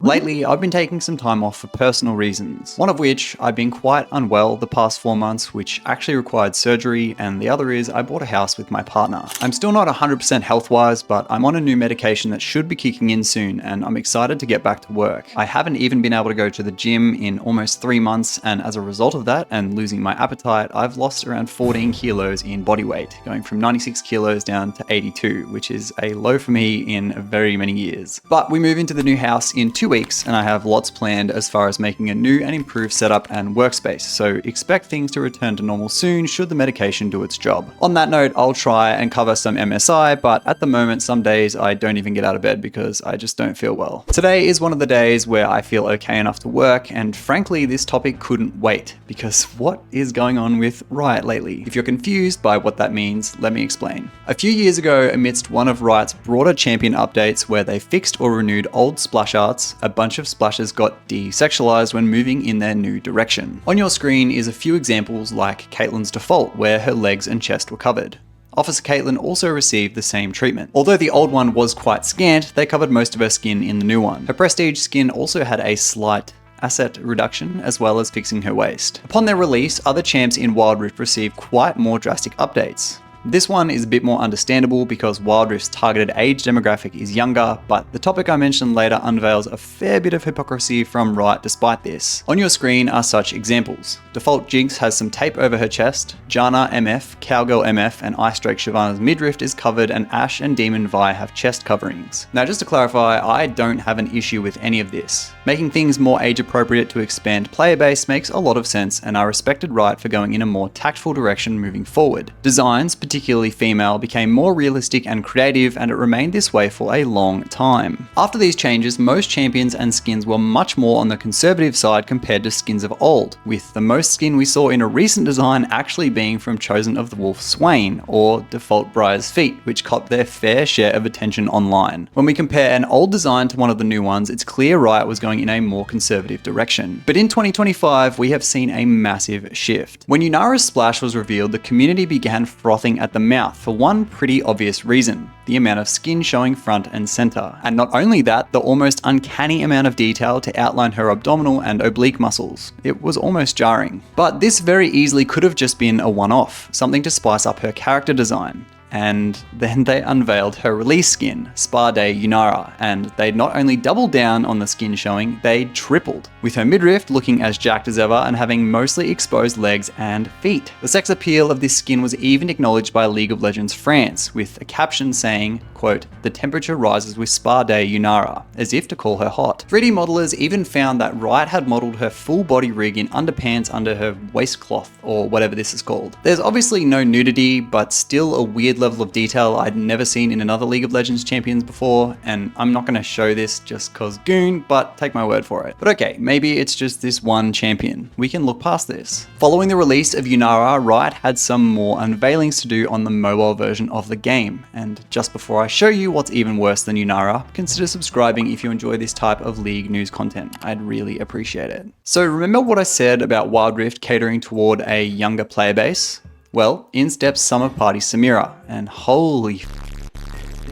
Lately, I've been taking some time off for personal reasons, one of which I've been quite unwell the past 4 months, which actually required surgery, and the other is I bought a house with my partner. I'm still not 100% health-wise, but I'm on a new medication that should be kicking in soon, and I'm excited to get back to work. I haven't even been able to go to the gym in almost 3 months, and as a result of that, and losing my appetite, I've lost around 14 kilos in body weight, going from 96 kilos down to 82, which is a low for me in very many years. But we move into the new house in 2 weeks, and I have lots planned as far as making a new and improved setup and workspace, so expect things to return to normal soon should the medication do its job. On that note, I'll try and cover some MSI, but at the moment some days I don't even get out of bed because I just don't feel well. Today is one of the days where I feel okay enough to work, and frankly this topic couldn't wait, because what is going on with Riot lately? If you're confused by what that means, let me explain. A few years ago, amidst one of Riot's broader champion updates where they fixed or renewed old splash arts, a bunch of splashes got desexualized when moving in their new direction. On your screen is a few examples like Caitlyn's default, where her legs and chest were covered. Officer Caitlyn also received the same treatment. Although the old one was quite scant, they covered most of her skin in the new one. Her prestige skin also had a slight asset reduction, as well as fixing her waist. Upon their release, other champs in Wild Rift received quite more drastic updates. This one is a bit more understandable because Wild Rift's targeted age demographic is younger, but the topic I mentioned later unveils a fair bit of hypocrisy from Riot despite this. On your screen are such examples. Default Jinx has some tape over her chest, Janna MF, Cowgirl MF, and Ice Drake Shyvana's midriff is covered, and Ashe and Demon Vi have chest coverings. Now just to clarify, I don't have an issue with any of this. Making things more age appropriate to expand player base makes a lot of sense, and I respected Riot for going in a more tactful direction moving forward. Designs, particularly female, became more realistic and creative, and it remained this way for a long time. After these changes, most champions and skins were much more on the conservative side compared to skins of old, with the most skin we saw in a recent design actually being from Chosen of the Wolf Swain, or Default Briar's Feet, which copped their fair share of attention online. When we compare an old design to one of the new ones, it's clear Riot was going in a more conservative direction. But in 2025, we have seen a massive shift. When Yunara's splash was revealed, the community began frothing at the mouth for one pretty obvious reason: the amount of skin showing front and center. And not only that, the almost uncanny amount of detail to outline her abdominal and oblique muscles. It was almost jarring. But this very easily could have just been a one-off, something to spice up her character design. And then they unveiled her release skin, Spa Day Yunara, and they not only doubled down on the skin showing, they tripled, with her midriff looking as jacked as ever and having mostly exposed legs and feet. The sex appeal of this skin was even acknowledged by League of Legends France, with a caption saying, quote, "The temperature rises with Spa Day Yunara," as if to call her hot. 3D modelers even found that Riot had modeled her full body rig in underpants under her waistcloth, or whatever this is called. There's obviously no nudity, but still a weird level of detail I'd never seen in another League of Legends champions before, and I'm not going to show this just cause Goon, but take my word for it. But okay, maybe it's just this one champion. We can look past this. Following the release of Yunara, Riot had some more unveilings to do on the mobile version of the game, and just before I show you what's even worse than Yunara, consider subscribing if you enjoy this type of League news content. I'd really appreciate it. So remember what I said about Wild Rift catering toward a younger player base? Well, in steps Summer Party Samira, and holy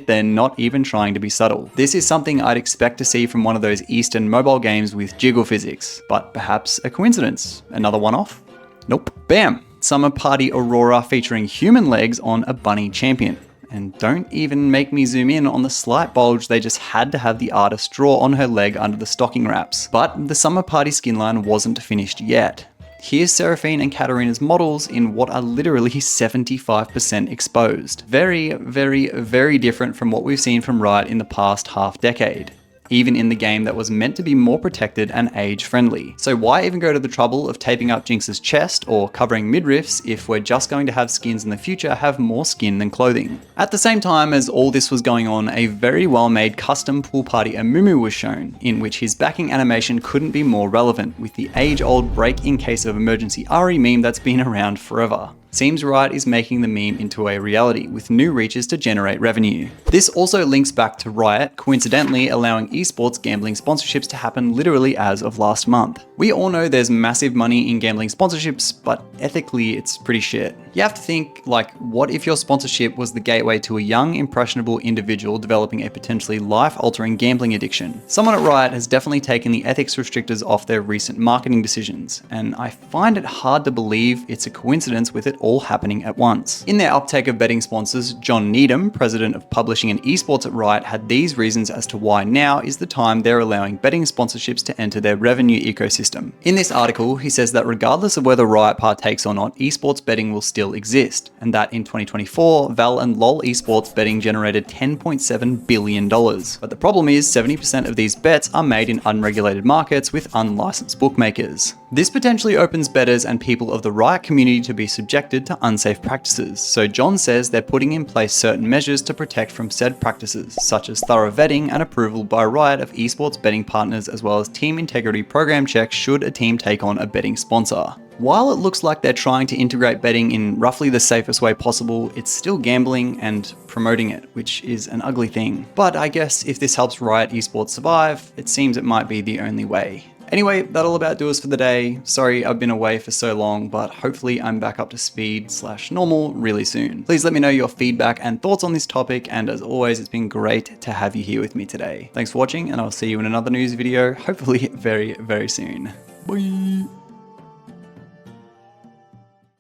they're not even trying to be subtle. This is something I'd expect to see from one of those Eastern mobile games with jiggle physics, but perhaps a coincidence? Another one-off? Nope. Bam! Summer Party Aurora featuring human legs on a bunny champion. And don't even make me zoom in on the slight bulge they just had to have the artist draw on her leg under the stocking wraps. But the Summer Party skin line wasn't finished yet. Here's Seraphine and Katarina's models in what are literally 75% exposed. Very, very, very different from what we've seen from Riot in the past half decade, even in the game that was meant to be more protected and age-friendly. So why even go to the trouble of taping up Jinx's chest or covering midriffs if we're just going to have skins in the future have more skin than clothing? At the same time as all this was going on, a very well-made custom pool party Amumu was shown, in which his backing animation couldn't be more relevant, with the age-old break in case of emergency Ari meme that's been around forever. seems Riot is making the meme into a reality with new reaches to generate revenue. This also links back to Riot coincidentally allowing esports gambling sponsorships to happen literally as of last month. We all know there's massive money in gambling sponsorships, but ethically it's pretty shit. You have to think, like, what if your sponsorship was the gateway to a young, impressionable individual developing a potentially life-altering gambling addiction? Someone at Riot has definitely taken the ethics restrictors off their recent marketing decisions, and I find it hard to believe it's a coincidence with it all happening at once. In their uptake of betting sponsors, John Needham, president of publishing and esports at Riot, had these reasons as to why now is the time they're allowing betting sponsorships to enter their revenue ecosystem. In this article, he says that regardless of whether Riot partakes or not, esports betting will still exist, and that in 2024, Val and LoL esports betting generated $10.7 billion. But the problem is 70% of these bets are made in unregulated markets with unlicensed bookmakers. This potentially opens bettors and people of the Riot community to be subjected to unsafe practices, so John says they're putting in place certain measures to protect from said practices, such as thorough vetting and approval by Riot of esports betting partners, as well as team integrity program checks should a team take on a betting sponsor. While it looks like they're trying to integrate betting in roughly the safest way possible, it's still gambling and promoting it, which is an ugly thing. But I guess if this helps Riot esports survive, it seems it might be the only way. Anyway, that'll about do us for the day. Sorry I've been away for so long, but hopefully I'm back up to speed / normal really soon. Please let me know your feedback and thoughts on this topic, and as always, it's been great to have you here with me today. Thanks for watching, and I'll see you in another news video, hopefully very, very soon. Bye!